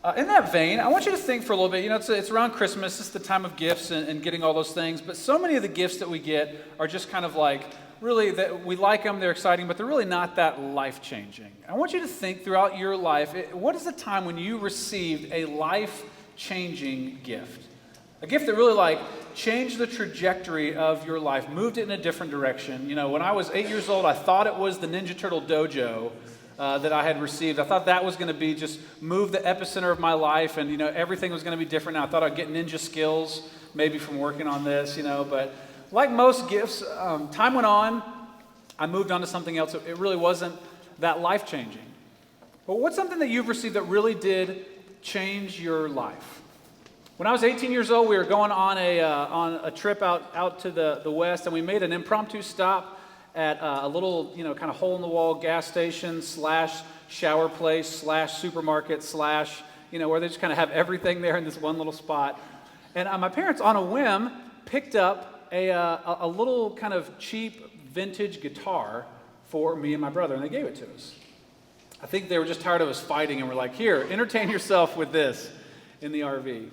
In that vein, I want you to think for a little bit. It's around Christmas. It's the time of gifts and getting all those things. But so many of the gifts that we get are just kind of like, really, that we like them, they're exciting, but they're really not that life-changing. I want you to think throughout your life, what is the time when you received a life-changing gift? A gift that really changed the trajectory of your life, moved it in a different direction. When I was 8 years old, I thought it was the Ninja Turtle Dojo that I had received. I thought that was going to be just move the epicenter of my life, and everything was going to be different. And I thought I'd get ninja skills maybe from working on this, but like most gifts, time went on. I moved on to something else. It really wasn't that life-changing. But what's something that you've received that really did change your life? When I was 18 years old, we were going on a trip out to the west, and we made an impromptu stop at a little, kind of hole-in-the-wall gas station / shower place / supermarket / where they just kind of have everything there in this one little spot. And my parents, on a whim, picked up a little kind of cheap vintage guitar for me and my brother, and they gave it to us. I think they were just tired of us fighting, and were like, here, entertain yourself with this in the RV.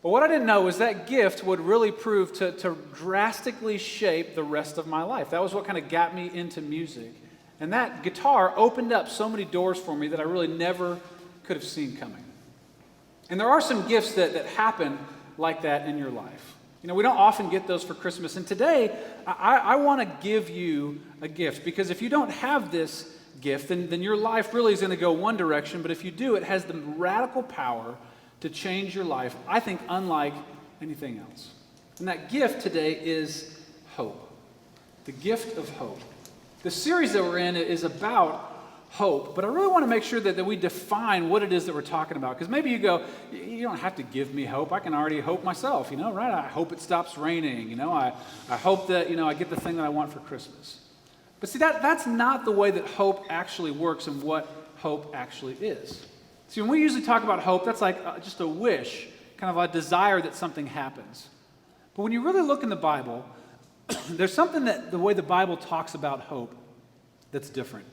But what I didn't know was that gift would really prove to drastically shape the rest of my life. That was what kind of got me into music. And that guitar opened up so many doors for me that I really never could have seen coming. And there are some gifts that happen like that in your life. We don't often get those for Christmas. And today, I want to give you a gift, because if you don't have this gift, then your life really is going to go one direction. But if you do, it has the radical power to change your life, I think, unlike anything else. And that gift today is hope. The gift of hope. The series that we're in is about hope, but I really want to make sure that we define what it is that we're talking about. Because maybe you go, you don't have to give me hope. I can already hope myself, right? I hope it stops raining, I hope that, I get the thing that I want for Christmas. But see, that's not the way that hope actually works and what hope actually is. See, when we usually talk about hope, that's like just a wish, kind of a desire that something happens. But when you really look in the Bible, there's something that the way the Bible talks about hope that's different.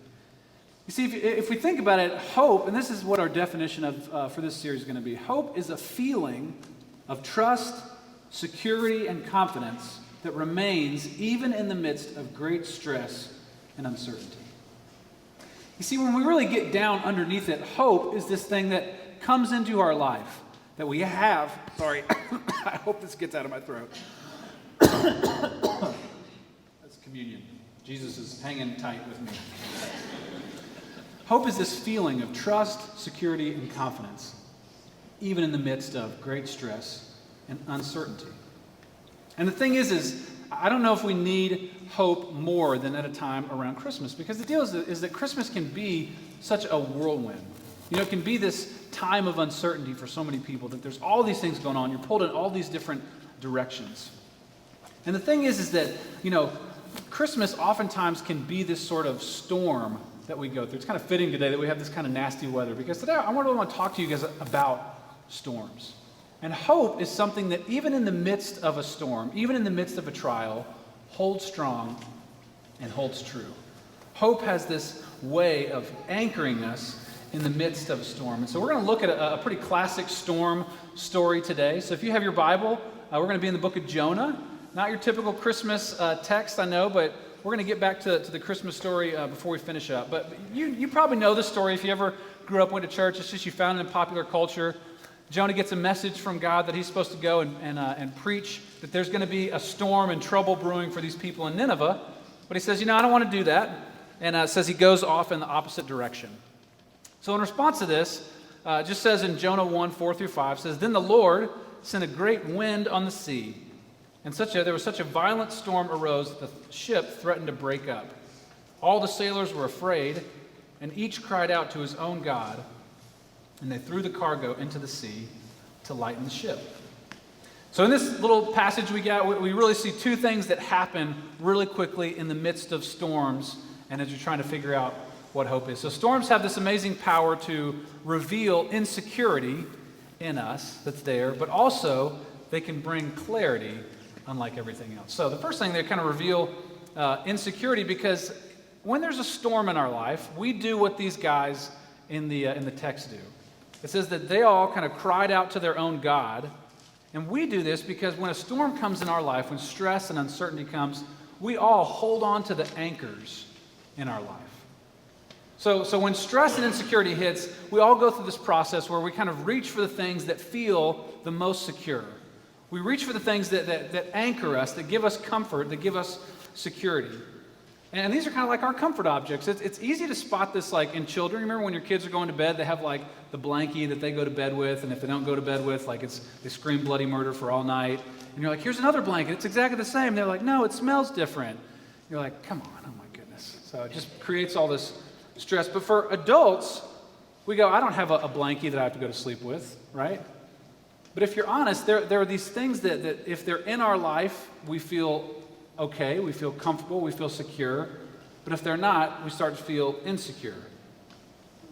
You see, if we think about it, hope, and this is what our definition of for this series is going to be, hope is a feeling of trust, security, and confidence that remains even in the midst of great stress and uncertainty. You see, when we really get down underneath it, hope is this thing that comes into our life, that we have. Sorry, I hope this gets out of my throat. That's communion. Jesus is hanging tight with me. Hope is this feeling of trust, security, and confidence, even in the midst of great stress and uncertainty. And the thing is I don't know if we need hope more than at a time around Christmas, because the deal is that Christmas can be such a whirlwind. It can be this time of uncertainty for so many people, that there's all these things going on. You're pulled in all these different directions. And the thing is that, Christmas oftentimes can be this sort of storm that we go through. It's kind of fitting today that we have this kind of nasty weather, because today I really want to talk to you guys about storms. And hope is something that even in the midst of a storm, even in the midst of a trial, holds strong and holds true. Hope has this way of anchoring us in the midst of a storm. And so we're going to look at a pretty classic storm story today. So if you have your Bible, we're going to be in the book of Jonah. Not your typical Christmas text, I know, but we're going to get back to the Christmas story before we finish up. But you probably know this story if you ever grew up, went to church. It's just you found it in popular culture. Jonah gets a message from God that he's supposed to go and preach that there's going to be a storm and trouble brewing for these people in Nineveh. But he says, I don't want to do that. And says he goes off in the opposite direction. So in response to this, it just says in Jonah 1:4-5, says, Then the Lord sent a great wind on the sea, and there was such a violent storm arose that the ship threatened to break up. All the sailors were afraid, and each cried out to his own God, and they threw the cargo into the sea to lighten the ship. So in this little passage we really see two things that happen really quickly in the midst of storms, and as you're trying to figure out what hope is. So storms have this amazing power to reveal insecurity in us that's there, but also they can bring clarity unlike everything else. So the first thing, they kind of reveal insecurity, because when there's a storm in our life, we do what these guys in the text do. It says that they all kind of cried out to their own God. And we do this because when a storm comes in our life, when stress and uncertainty comes, we all hold on to the anchors in our life. So when stress and insecurity hits, we all go through this process where we kind of reach for the things that feel the most secure. We reach for the things that anchor us, that give us comfort, that give us security. And these are kind of like our comfort objects. It's easy to spot this like in children. Remember when your kids are going to bed, they have like the blankie that they go to bed with, and if they don't go to bed with, like they scream bloody murder for all night. And you're like, here's another blanket. It's exactly the same. They're like, no, it smells different. You're like, come on, oh my goodness. So it just creates all this stress. But for adults, we go, I don't have a blankie that I have to go to sleep with, right? But if you're honest, there are these things that if they're in our life, we feel okay, we feel comfortable, we feel secure. But if they're not, we start to feel insecure.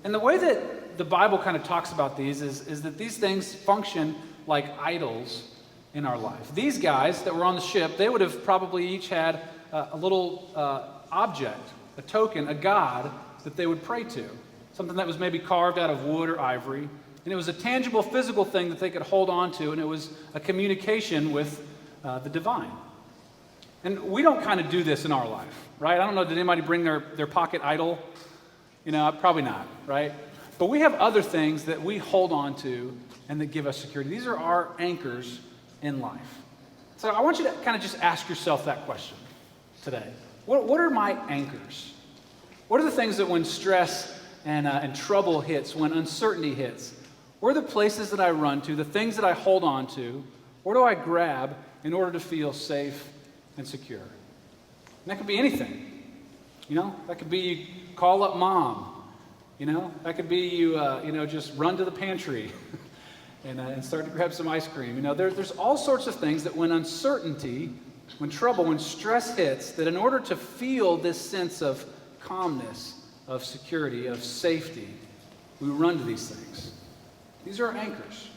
And the way that the Bible kind of talks about these is that these things function like idols in our life. These guys that were on the ship, they would have probably each had a little object, a token, a god that they would pray to. Something that was maybe carved out of wood or ivory. And it was a tangible physical thing that they could hold on to, and it was a communication with the divine. And we don't kind of do this in our life, right? I don't know, did anybody bring their pocket idol? You know, probably not, right? But we have other things that we hold on to and that give us security. These are our anchors in life. So I want you to kind of just ask yourself that question today. What are my anchors? What are the things that when stress and trouble hits, when uncertainty hits, where are the places that I run to, the things that I hold on to, where do I grab in order to feel safe and secure? And that could be anything. You know, that could be you call up mom. You know, that could be you, just run to the pantry and start to grab some ice cream. You know, there's all sorts of things that when uncertainty, when trouble, when stress hits, that in order to feel this sense of calmness, of security, of safety, we run to these things. These are our anchors.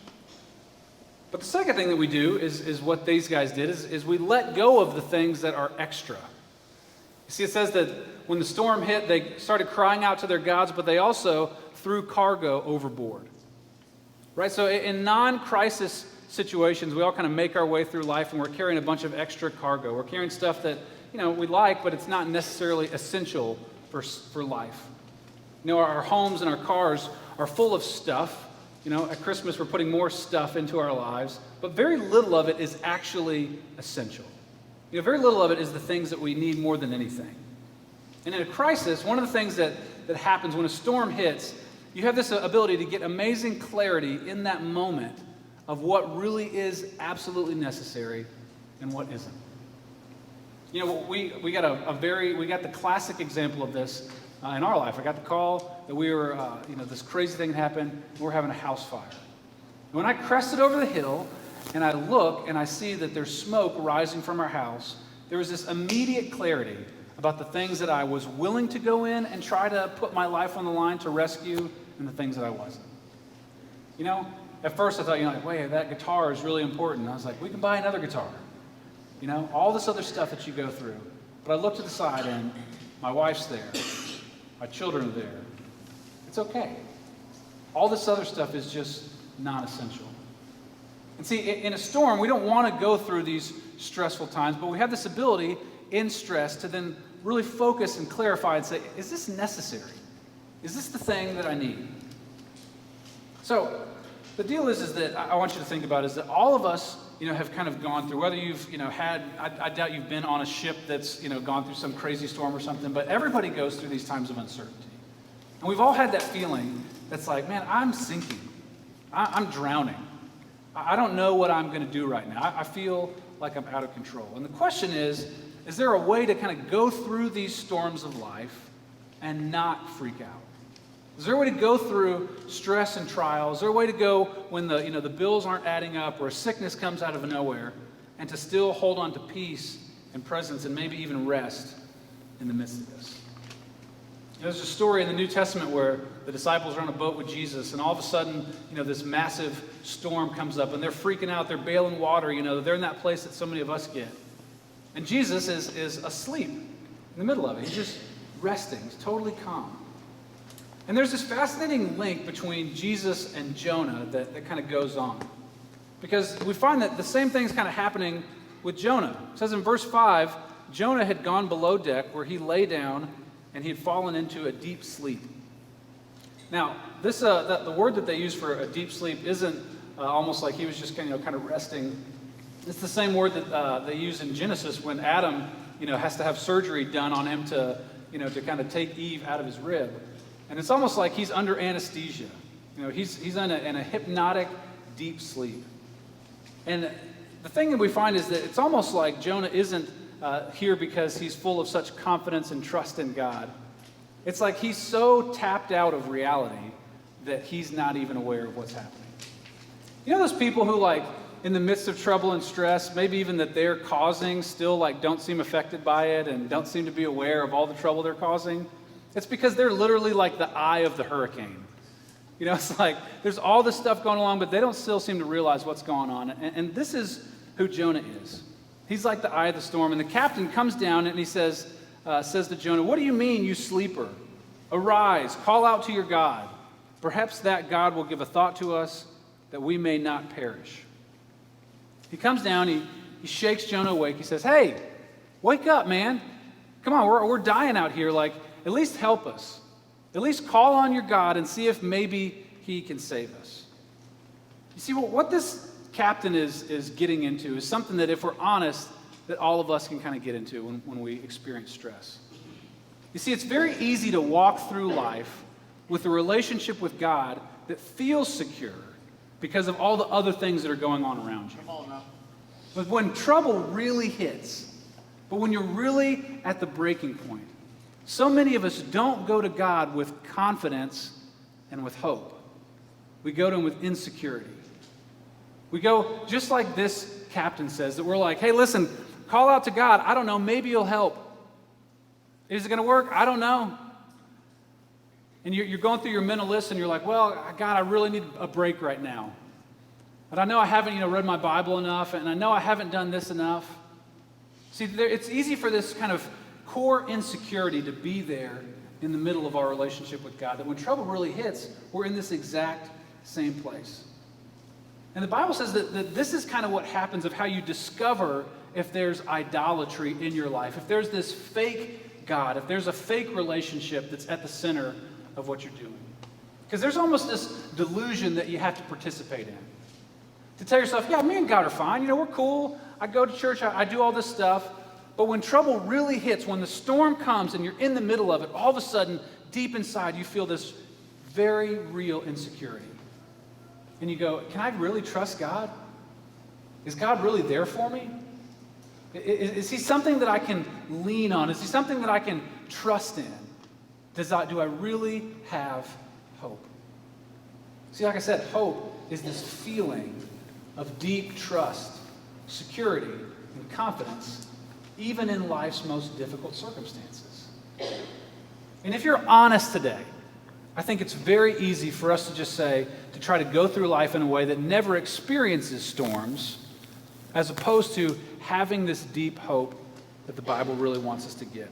But the second thing that we do is what these guys did, is we let go of the things that are extra. You see, it says that when the storm hit, they started crying out to their gods, but they also threw cargo overboard. Right? So in non-crisis situations, we all kind of make our way through life, and we're carrying a bunch of extra cargo. We're carrying stuff that, we like, but it's not necessarily essential for life. Our homes and our cars are full of stuff. At Christmas, we're putting more stuff into our lives, but very little of it is actually essential. Very little of it is the things that we need more than anything. And in a crisis, one of the things that happens when a storm hits, you have this ability to get amazing clarity in that moment of what really is absolutely necessary and what isn't. We got the classic example of this in our life. I got the call that we were, this crazy thing happened. We're having a house fire. And when I crested over the hill and I look and I see that there's smoke rising from our house, there was this immediate clarity about the things that I was willing to go in and try to put my life on the line to rescue and the things that I wasn't. At first I thought, wait, that guitar is really important. I was like, we can buy another guitar. All this other stuff that you go through. But I looked to the side and my wife's there. My children are there. It's okay. All this other stuff is just not essential. And see, in a storm, we don't want to go through these stressful times, but we have this ability in stress to then really focus and clarify and say, is this necessary? Is this the thing that I need? So the deal is that I want you to think about is that all of us, have kind of gone through, whether you've, I doubt you've been on a ship that's, gone through some crazy storm or something, but everybody goes through these times of uncertainty. And we've all had that feeling that's like, man, I'm sinking. I'm drowning. I don't know what I'm going to do right now. I feel like I'm out of control. And the question is there a way to kind of go through these storms of life and not freak out? Is there a way to go through stress and trials? Is there a way to go when the bills aren't adding up or a sickness comes out of nowhere and to still hold on to peace and presence and maybe even rest in the midst of this? There's a story in the New Testament where the disciples are on a boat with Jesus and all of a sudden, this massive storm comes up and they're freaking out, they're bailing water, they're in that place that so many of us get. And Jesus is asleep in the middle of it. He's just resting. He's totally calm. And there's this fascinating link between Jesus and Jonah that kind of goes on. Because we find that the same thing's kind of happening with Jonah. It says in verse 5, Jonah had gone below deck where he lay down and he had fallen into a deep sleep. Now, the word that they use for a deep sleep isn't almost like he was just kind of resting. It's the same word that they use in Genesis when Adam has to have surgery done on him to kind of take Eve out of his rib. And it's almost like he's under anesthesia. He's in a hypnotic, deep sleep. And the thing that we find is that it's almost like Jonah isn't here because he's full of such confidence and trust in God. It's like he's so tapped out of reality that he's not even aware of what's happening. You know those people who, like, in the midst of trouble and stress, maybe even that they're causing, still don't seem affected by it and don't seem to be aware of all the trouble they're causing? It's because they're literally like the eye of the hurricane. It's like there's all this stuff going along, but they don't still seem to realize what's going on. And this is who Jonah is. He's like the eye of the storm. And the captain comes down and he says to Jonah, "What do you mean, you sleeper? Arise, call out to your God. Perhaps that God will give a thought to us that we may not perish." He comes down, he shakes Jonah awake. He says, "Hey, wake up, man. Come on, we're dying out here. At least help us. At least call on your God and see if maybe he can save us." You see, what this captain is getting into is something that, if we're honest, that all of us can kind of get into when we experience stress. You see, it's very easy to walk through life with a relationship with God that feels secure because of all the other things that are going on around you. But when trouble really hits, but when you're really at the breaking point, so many of us don't go to God with confidence and with hope. We go to him with insecurity. We go just like this captain says, that we're like, "Hey, listen, call out to God. I don't know, maybe he'll help. Is it going to work? I don't know." And you're going through your mental list and you're like, "Well, God, I really need a break right now. But I know I haven't read my Bible enough, and I know I haven't done this enough." See, it's easy for this kind of core insecurity to be there in the middle of our relationship with God, that when trouble really hits, we're in this exact same place. And the Bible says that this is kind of what happens of how you discover if there's idolatry in your life, if there's this fake God, if there's a fake relationship that's at the center of what you're doing. Because there's almost this delusion that you have to participate in. To tell yourself, "Yeah, me and God are fine. We're cool. I go to church. I do all this stuff." But when trouble really hits, when the storm comes and you're in the middle of it, all of a sudden, deep inside, you feel this very real insecurity. And you go, "Can I really trust God? Is God really there for me? Is he something that I can lean on? Is he something that I can trust in? Do I really have hope?" See, like I said, hope is this feeling of deep trust, security, and confidence, even in life's most difficult circumstances. And if you're honest today, I think it's very easy for us to just say, to try to go through life in a way that never experiences storms, as opposed to having this deep hope that the Bible really wants us to get.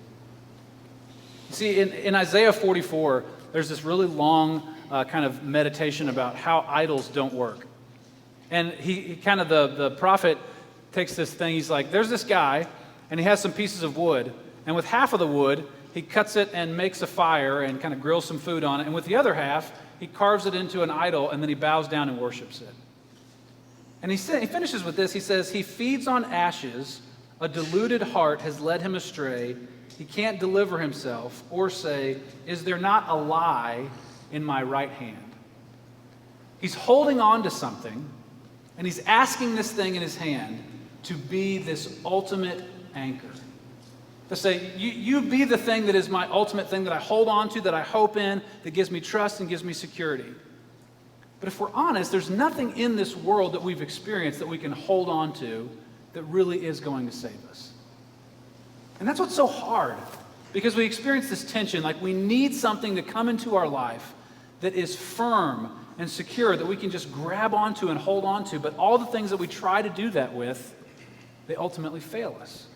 You see, in Isaiah 44, there's this really long kind of meditation about how idols don't work. And he kind of, the prophet takes this thing, he's like, there's this guy, and he has some pieces of wood, and with half of the wood, he cuts it and makes a fire and kind of grills some food on it, and with the other half, he carves it into an idol, and then he bows down and worships it. And he finishes with this, he says, "He feeds on ashes, a deluded heart has led him astray, he can't deliver himself, or say, is there not a lie in my right hand?" He's holding on to something, and he's asking this thing in his hand to be this ultimate anchor. To say, you be the thing that is my ultimate thing that I hold on to, that I hope in, that gives me trust and gives me security. But if we're honest, there's nothing in this world that we've experienced that we can hold on to that really is going to save us. And that's what's so hard, because we experience this tension, like we need something to come into our life that is firm and secure, that we can just grab onto and hold on to, but all the things that we try to do that with, they ultimately fail us.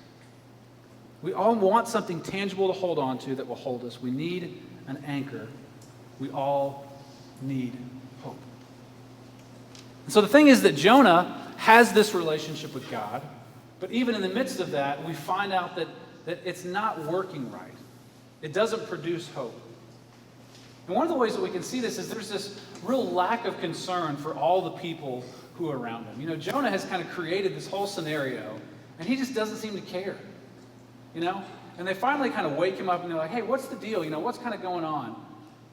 We all want something tangible to hold on to that will hold us. We need an anchor We all need hope. And so the thing is that Jonah has this relationship with God, but even in the midst of that, we find out that it's not working right. It doesn't produce hope. And one of the ways that we can see this is there's this real lack of concern for all the people who are around him. You know, Jonah has kind of created this whole scenario, and he just doesn't seem to care. You know? And they finally kind of wake him up, and they're like, hey, what's the deal? You know, what's kind of going on?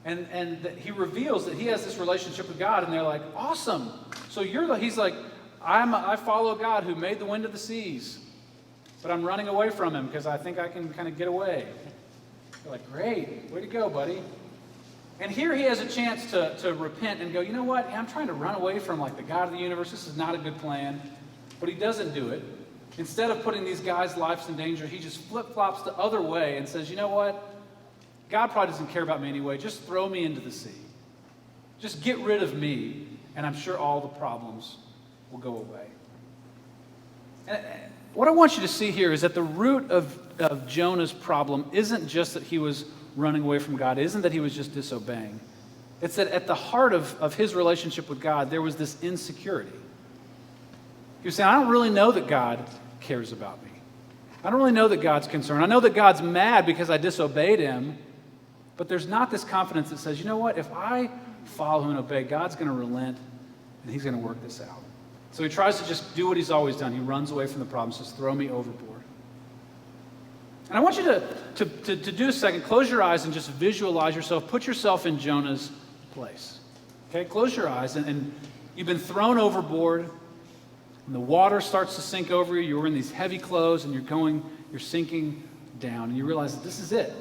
And he reveals that he has this relationship with God, and they're like, awesome. So he's like, I follow God who made the wind and the seas, but I'm running away from him because I think I can kind of get away. They're like, great, way to go, buddy. And here he has a chance to repent and go, you know what? I'm trying to run away from like the God of the universe. This is not a good plan. But he doesn't do it. Instead of putting these guys' lives in danger, he just flip-flops the other way and says, you know what? God probably doesn't care about me anyway. Just throw me into the sea. Just get rid of me, and I'm sure all the problems will go away. And what I want you to see here is that the root of Jonah's problem isn't just that he was running away from God, isn't that he was just disobeying. It's that at the heart of his relationship with God, there was this insecurity. He was saying, I don't really know that God cares about me. I don't really know that God's concerned. I know that God's mad because I disobeyed him, but there's not this confidence that says, you know what, if I follow him and obey, God's going to relent and he's going to work this out. So he tries to just do what he's always done. He runs away from the problem, says, throw me overboard. And I want you to do a second, close your eyes and just visualize yourself, put yourself in Jonah's place. Okay, close your eyes, and you've been thrown overboard, and the water starts to sink over you. You're in these heavy clothes, and you're sinking down, and you realize that this is it.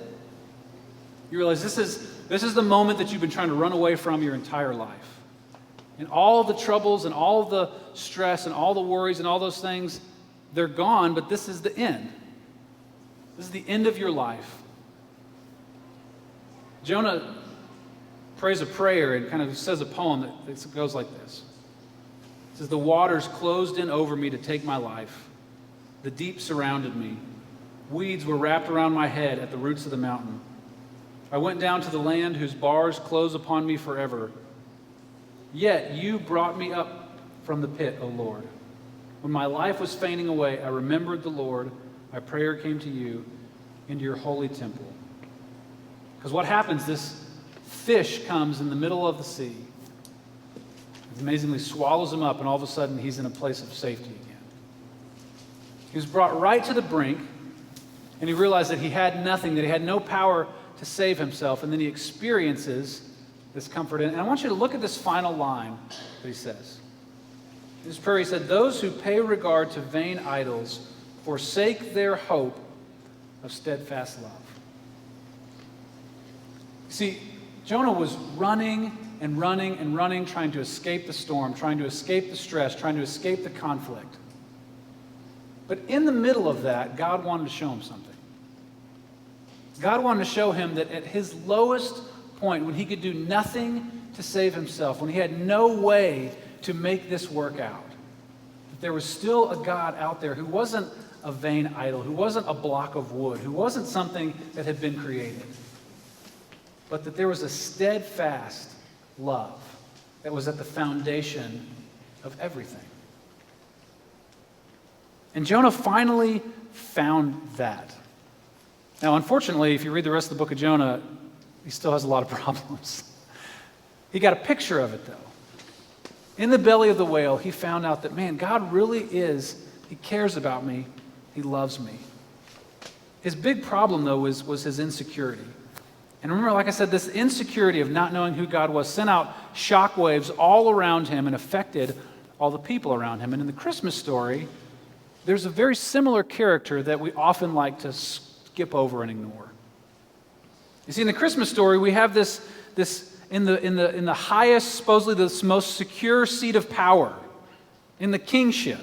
You realize this is the moment that you've been trying to run away from your entire life. And all the troubles and all the stress and all the worries and all those things, they're gone, but this is the end. This is the end of your life. Jonah prays a prayer and kind of says a poem that goes like this. It says, the waters closed in over me to take my life. The deep surrounded me. Weeds were wrapped around my head at the roots of the mountain. I went down to the land whose bars close upon me forever. Yet you brought me up from the pit, O Lord. When my life was fainting away, I remembered the Lord. My prayer came to you into your holy temple. Because what happens, this fish comes in the middle of the sea. It amazingly swallows him up, and all of a sudden he's in a place of safety again. He was brought right to the brink, and he realized that he had nothing, that he had no power to save himself, and then he experiences this comfort. And I want you to look at this final line that he says. In his prayer he said, those who pay regard to vain idols forsake their hope of steadfast love. See, Jonah was running and running and running, trying to escape the storm, trying to escape the stress, trying to escape the conflict. But in the middle of that, God wanted to show him something. God wanted to show him that at his lowest point, when he could do nothing to save himself, when he had no way to make this work out, that there was still a God out there who wasn't a vain idol, who wasn't a block of wood, who wasn't something that had been created, but that there was a steadfast love that was at the foundation of everything. And Jonah finally found that. Now, unfortunately, if you read the rest of the book of Jonah, he still has a lot of problems. He got a picture of it, though. In the belly of the whale, he found out that, man, God really is, he cares about me. He loves me. His big problem, though, was his insecurity. And remember, like I said, this insecurity of not knowing who God was sent out shockwaves all around him and affected all the people around him. And in the Christmas story, there's a very similar character that we often like to skip over and ignore. You see, in the Christmas story, we have this in the highest, supposedly the most secure seat of power, in the kingship.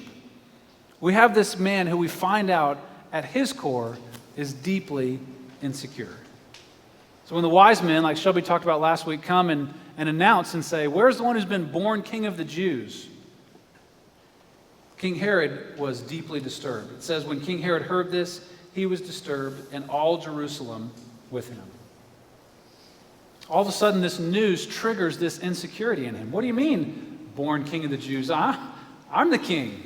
We have this man who we find out at his core is deeply insecure. So when the wise men, like Shelby talked about last week, come and announce and say, where's the one who's been born king of the Jews? King Herod was deeply disturbed. It says when King Herod heard this, he was disturbed, and all Jerusalem with him. all of a sudden this news triggers this insecurity in him. What do you mean, born king of the Jews? I'm the king.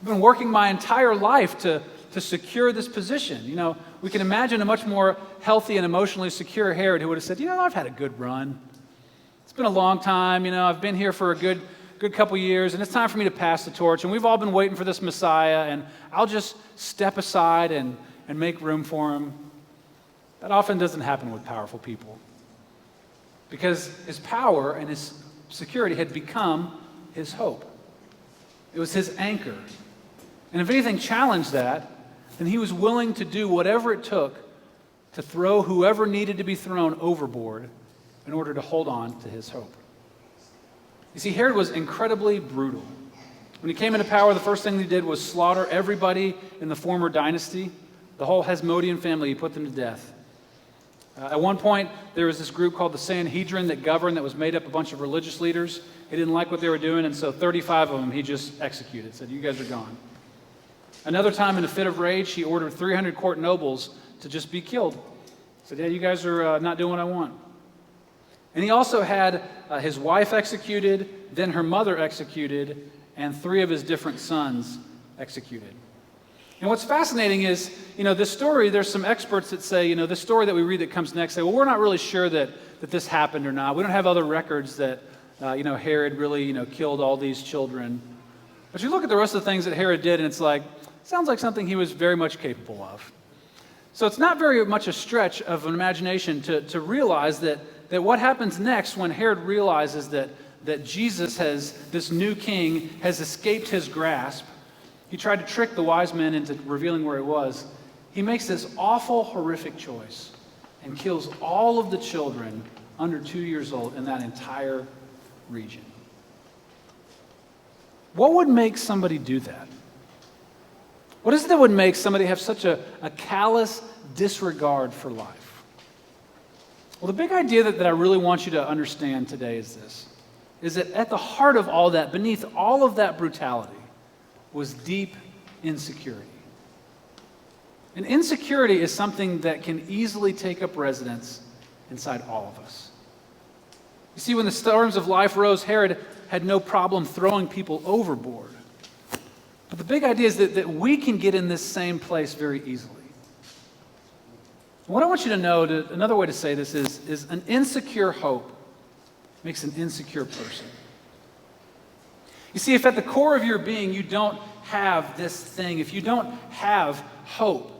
I've been working my entire life to secure this position. You know, we can imagine a much more healthy and emotionally secure Herod who would have said, you know, I've had a good run. It's been a long time, you know, I've been here for a good couple years, and it's time for me to pass the torch, and we've all been waiting for this Messiah, and I'll just step aside and make room for him. That often doesn't happen with powerful people, because his power and his security had become his hope. It was his anchor. And if anything challenged that, then he was willing to do whatever it took to throw whoever needed to be thrown overboard in order to hold on to his hope. You see, Herod was incredibly brutal. When he came into power, the first thing he did was slaughter everybody in the former dynasty. The whole Hasmonean family, he put them to death. At one point, there was this group called the Sanhedrin that governed, that was made up of a bunch of religious leaders. He didn't like what they were doing, and so 35 of them he just executed, said, you guys are gone. Another time, in a fit of rage, he ordered 300 court nobles to just be killed. He said, yeah, you guys are not doing what I want. And he also had his wife executed, then her mother executed, and 3 of his different sons executed. And what's fascinating is, you know, this story, there's some experts that say, you know, this story that we read that comes next, say, well, we're not really sure that this happened or not. We don't have other records that, Herod really, killed all these children. But you look at the rest of the things that Herod did, and it's like, sounds like something he was very much capable of. So it's not very much a stretch of an imagination to realize that what happens next when Herod realizes that Jesus this new king, has escaped his grasp. He tried to trick the wise men into revealing where he was. He makes this awful, horrific choice and kills all of the children under 2 years old in that entire region. What would make somebody do that? What is it that would make somebody have such a callous disregard for life? Well, the big idea that I really want you to understand today is this, is that at the heart of all that, beneath all of that brutality, was deep insecurity. And insecurity is something that can easily take up residence inside all of us. You see, when the storms of life rose, Herod had no problem throwing people overboard. But the big idea is that we can get in this same place very easily. What I want you to know, another way to say this is an insecure hope makes an insecure person. You see, if at the core of your being you don't have this thing, if you don't have hope,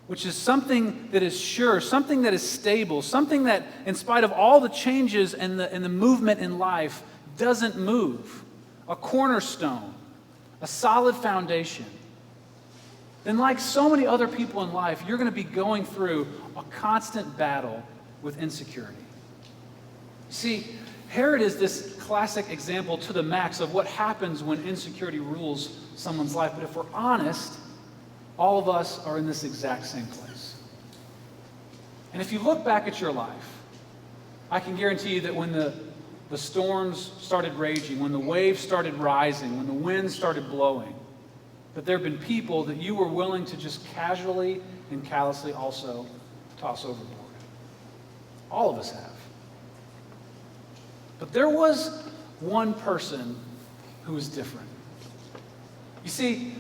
which is something that is sure, something that is stable, something that, in spite of all the changes and the movement in life, doesn't move, a cornerstone, a solid foundation, then like so many other people in life, you're going to be going through a constant battle with insecurity. See, Herod is this classic example to the max of what happens when insecurity rules someone's life. But if we're honest, all of us are in this exact same place. And if you look back at your life, I can guarantee you that when the storms started raging, when the waves started rising, when the winds started blowing, that there have been people that you were willing to just casually and callously also toss overboard. All of us have. But there was one person who was different. You see,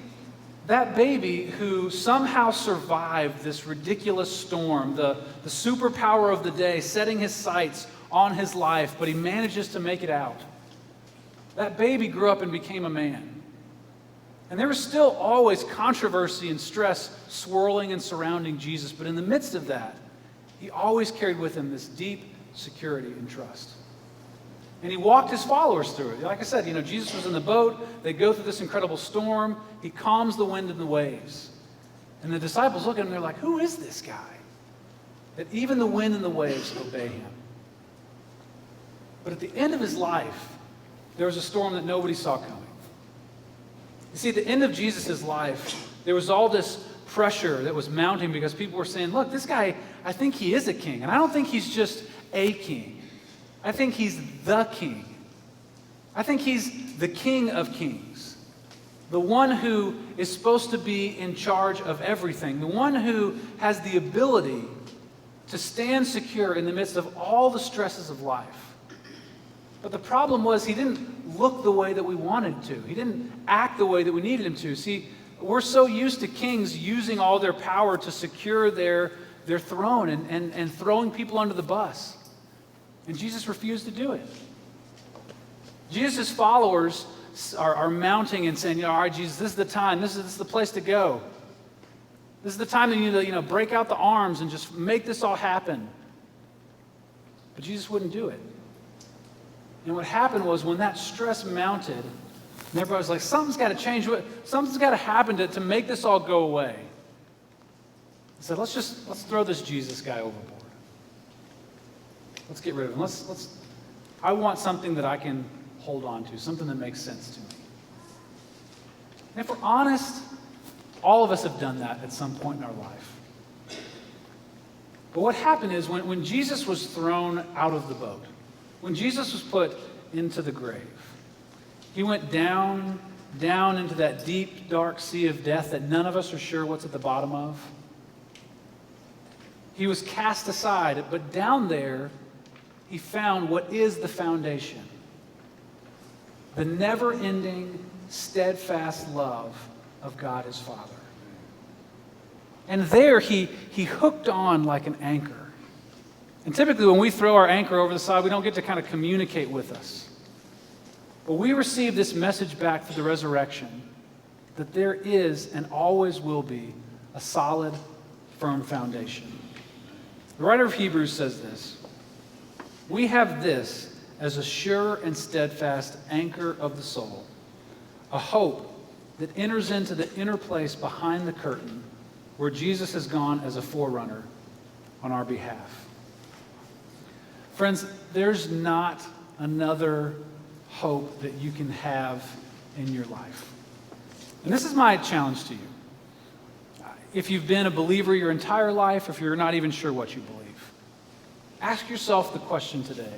that baby who somehow survived this ridiculous storm, the superpower of the day, setting his sights on his life, but he manages to make it out. That baby grew up and became a man. And there was still always controversy and stress swirling and surrounding Jesus, but in the midst of that, he always carried with him this deep security and trust. And he walked his followers through it. Like I said, Jesus was in the boat. They go through this incredible storm. He calms the wind and the waves. And the disciples look at him and they're like, who is this guy? That even the wind and the waves obey him. But at the end of his life, there was a storm that nobody saw coming. You see, at the end of Jesus' life, there was all this pressure that was mounting because people were saying, look, this guy, I think he is a king. And I don't think he's just a king. I think he's the king. I think he's the King of Kings. The one who is supposed to be in charge of everything. The one who has the ability to stand secure in the midst of all the stresses of life. But the problem was he didn't look the way that we wanted to. He didn't act the way that we needed him to. See, we're so used to kings using all their power to secure their throne and throwing people under the bus. And Jesus refused to do it. Jesus' followers are mounting and saying, all right, Jesus, this is the time. This is the place to go. This is the time that you need to, break out the arms and just make this all happen. But Jesus wouldn't do it. And what happened was when that stress mounted, and everybody was like, something's got to change. Something's got to happen to make this all go away. He said, let's throw this Jesus guy overboard. Let's get rid of him. I want something that I can hold on to, something that makes sense to me. And if we're honest, all of us have done that at some point in our life. But what happened is when Jesus was thrown out of the boat, when Jesus was put into the grave, he went down into that deep, dark sea of death that none of us are sure what's at the bottom of. He was cast aside, but down there, he found what is the foundation. The never-ending, steadfast love of God his Father. And there he hooked on like an anchor. And typically when we throw our anchor over the side, we don't get to kind of communicate with us. But we receive this message back through the resurrection that there is and always will be a solid, firm foundation. The writer of Hebrews says this: we have this as a sure and steadfast anchor of the soul, a hope that enters into the inner place behind the curtain where Jesus has gone as a forerunner on our behalf. Friends, there's not another hope that you can have in your life. And this is my challenge to you. If you've been a believer your entire life, if you're not even sure what you believe, ask yourself the question today: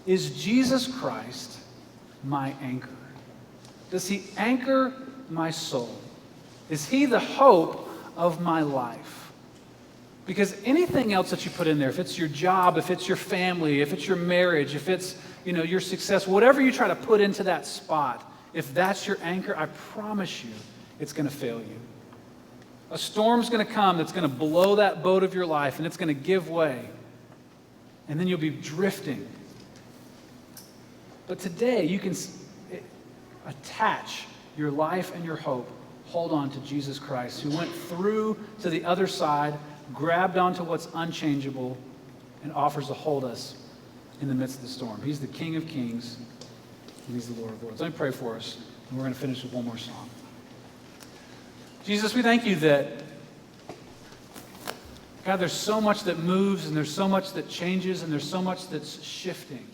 is Jesus Christ my anchor? Does he anchor my soul? Is he the hope of my life? Because anything else that you put in there, if it's your job, if it's your family, if it's your marriage, if it's your success, whatever you try to put into that spot, if that's your anchor, I promise you it's going to fail you. A storm's going to come that's going to blow that boat of your life, and it's going to give way. And then you'll be drifting. But today, you can attach your life and your hope, hold on to Jesus Christ, who went through to the other side, grabbed onto what's unchangeable, and offers to hold us in the midst of the storm. He's the King of Kings, and he's the Lord of Lords. Let me pray for us, and we're going to finish with one more song. Jesus, we thank you that, God, there's so much that moves, and there's so much that changes, and there's so much that's shifting.